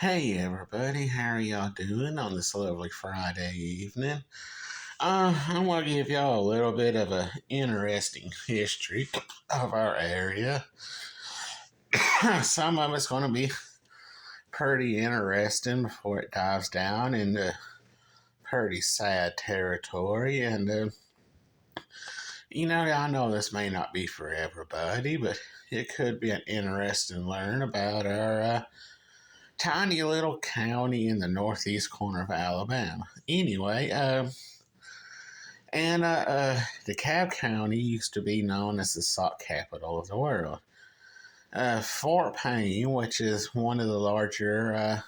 Hey everybody, how are y'all doing on this lovely Friday evening? I'm gonna give y'all a little bit of a interesting history of our area. Some of it's gonna be pretty interesting before it dives down into pretty sad territory. I know this may not be for everybody, but it could be an interesting learn about our tiny little county in the northeast corner of Alabama. Anyway, DeKalb County used to be known as the sock capital of the world. Fort Payne, which is one of the larger,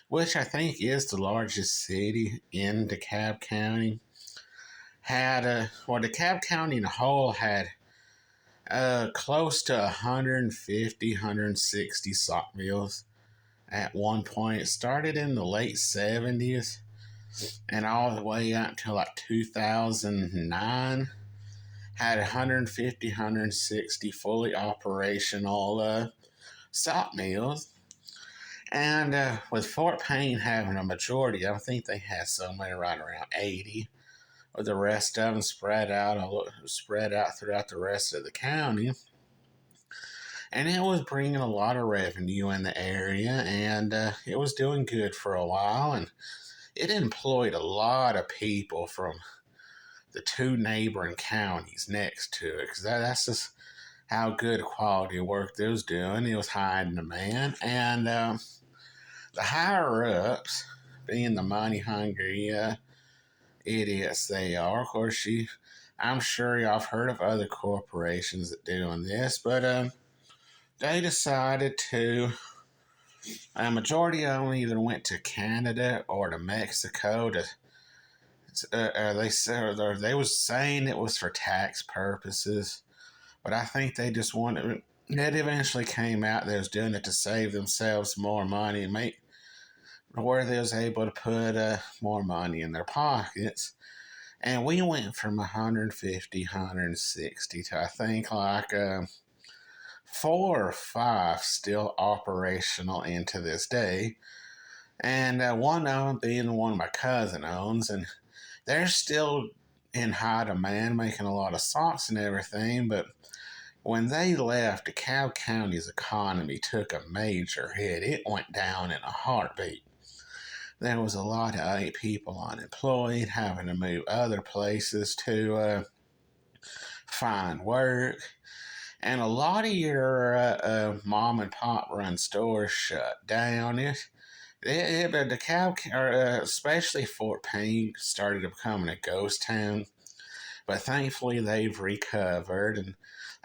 which I think is the largest city in DeKalb County, DeKalb County in a whole had close to 150, 160 sock mills at one point. It started in the late 70s and all the way up to like 2009. Had 150, 160 fully operational salt mills. And with Fort Payne having a majority, I think they had somewhere right around 80, with the rest of them spread out throughout the rest of the county. And it was bringing a lot of revenue in the area, and it was doing good for a while. And it employed a lot of people from the two neighboring counties next to it, because that's just how good quality work they was doing. It was high in demand, and the higher ups, being the money hungry idiots they are, of course, I'm sure y'all have heard of other corporations that doing this, but they decided to. A majority of them either went to Canada or to Mexico to they was saying it was for tax purposes, but I think they just wanted. It eventually came out they was doing it to save themselves more money and make where they was able to put more money in their pockets. And we went from 150, 160 to I think like four or five still operational into this day. And one of them being the one my cousin owns, and they're still in high demand, making a lot of socks and everything. But when they left, DeKalb County's economy took a major hit. It went down in a heartbeat. There was a lot of people unemployed, having to move other places to find work. And a lot of your mom and pop run stores shut down. Especially Fort Payne, started becoming a ghost town. But thankfully, they've recovered and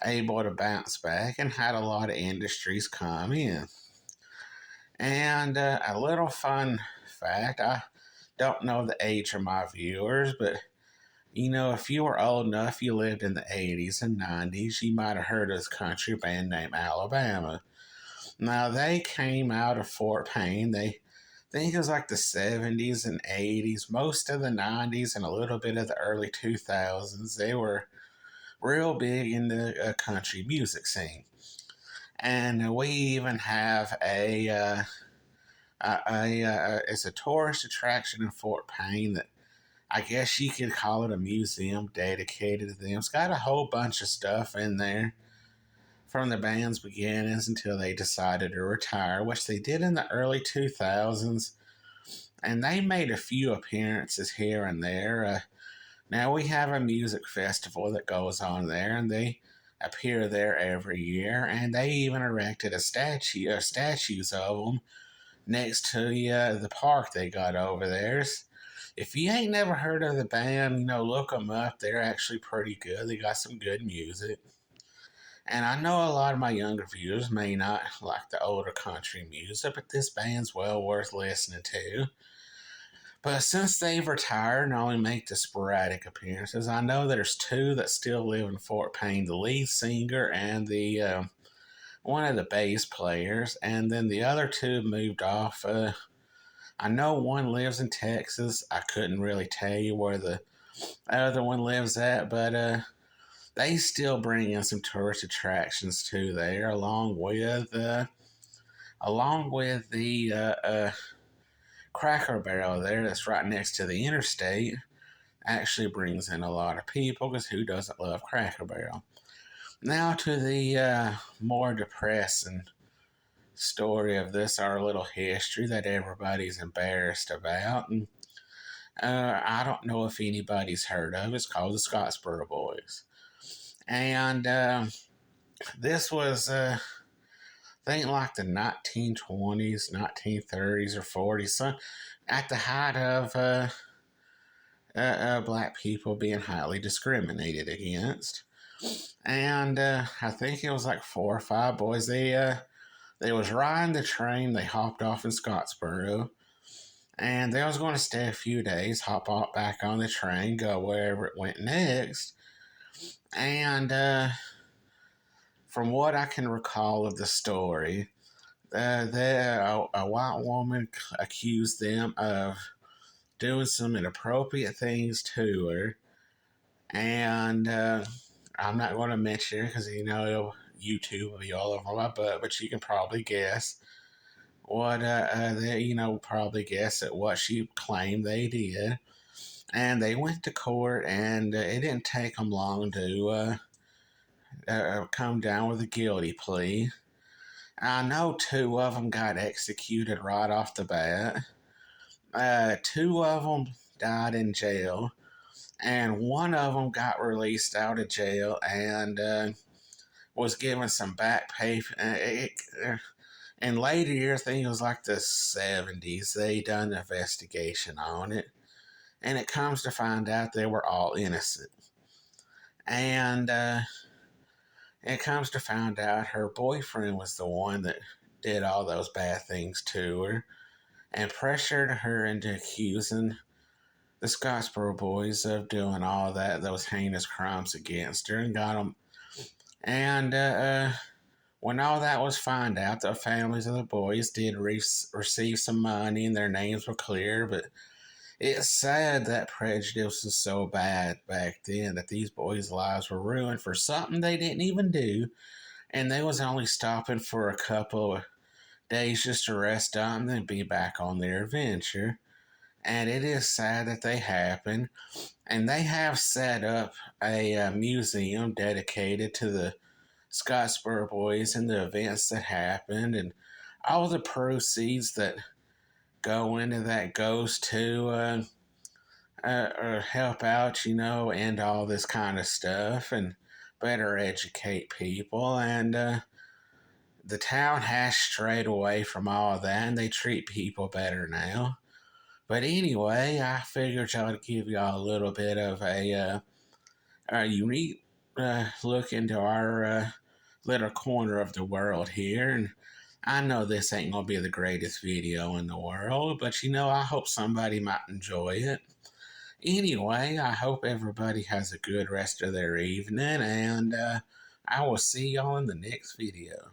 able to bounce back and had a lot of industries come in. And a little fun fact, I don't know the age of my viewers, but if you were old enough, you lived in the 80s and 90s, you might have heard of this country band named Alabama. Now, they came out of Fort Payne. They think it was like the 70s and 80s, most of the 90s, and a little bit of the early 2000s. They were real big in the country music scene. And we even have it's a tourist attraction in Fort Payne that I guess you could call it a museum dedicated to them. It's got a whole bunch of stuff in there from the band's beginnings until they decided to retire, which they did in the early 2000s. And they made a few appearances here and there. Now we have a music festival that goes on there, and they appear there every year. And they even erected statues of them next to the park they got over there. If you ain't never heard of the band, look them up. They're actually pretty good. They got some good music. And I know a lot of my younger viewers may not like the older country music, but this band's well worth listening to. But since they've retired and only make the sporadic appearances, I know there's two that still live in Fort Payne, the lead singer and the one of the bass players, and then the other two moved off. I know one lives in Texas. I couldn't really tell you where the other one lives at, but they still bring in some tourist attractions too there, along with along with the Cracker Barrel there that's right next to the interstate, actually brings in a lot of people because who doesn't love Cracker Barrel? Now to the more depressing story of this, our little history that everybody's embarrassed about. And I don't know if anybody's heard of. It's called the Scottsboro Boys. And this was, I think, like the 1920s, 1930s, or 40s, so at the height of black people being highly discriminated against. And I think it was like 4 or 5 boys. They was riding the train. They hopped off in Scottsboro, and they was going to stay a few days, hop off back on the train, go wherever it went next. And from what I can recall of the story, a white woman accused them of doing some inappropriate things to her, and I'm not going to mention it because YouTube will be all over my butt, but you can probably guess what probably guess at what she claimed they did. And they went to court, and it didn't take them long to come down with a guilty plea. I know 2 of them got executed right off the bat. 2 of them died in jail, and 1 of them got released out of jail and was given some back pay. In later years, I think it was like the 70s, they done an investigation on it, and it comes to find out they were all innocent. And it comes to find out her boyfriend was the one that did all those bad things to her and pressured her into accusing the Scottsboro Boys of doing all those heinous crimes against her, and got them. And when all that was found out, the families of the boys did receive some money and their names were clear, but it's sad that prejudice was so bad back then that these boys' lives were ruined for something they didn't even do, and they was only stopping for a couple of days just to rest up and then be back on their adventure. And it is sad that they happened. And they have set up a museum dedicated to the Scottsboro Boys and the events that happened, and all the proceeds that go into that goes to help out, and all this kind of stuff, and better educate people. And the town has strayed away from all of that, and they treat people better now. But anyway, I figured I'd give y'all a little bit of a unique look into our little corner of the world here. And I know this ain't going to be the greatest video in the world, but I hope somebody might enjoy it. Anyway, I hope everybody has a good rest of their evening, and I will see y'all in the next video.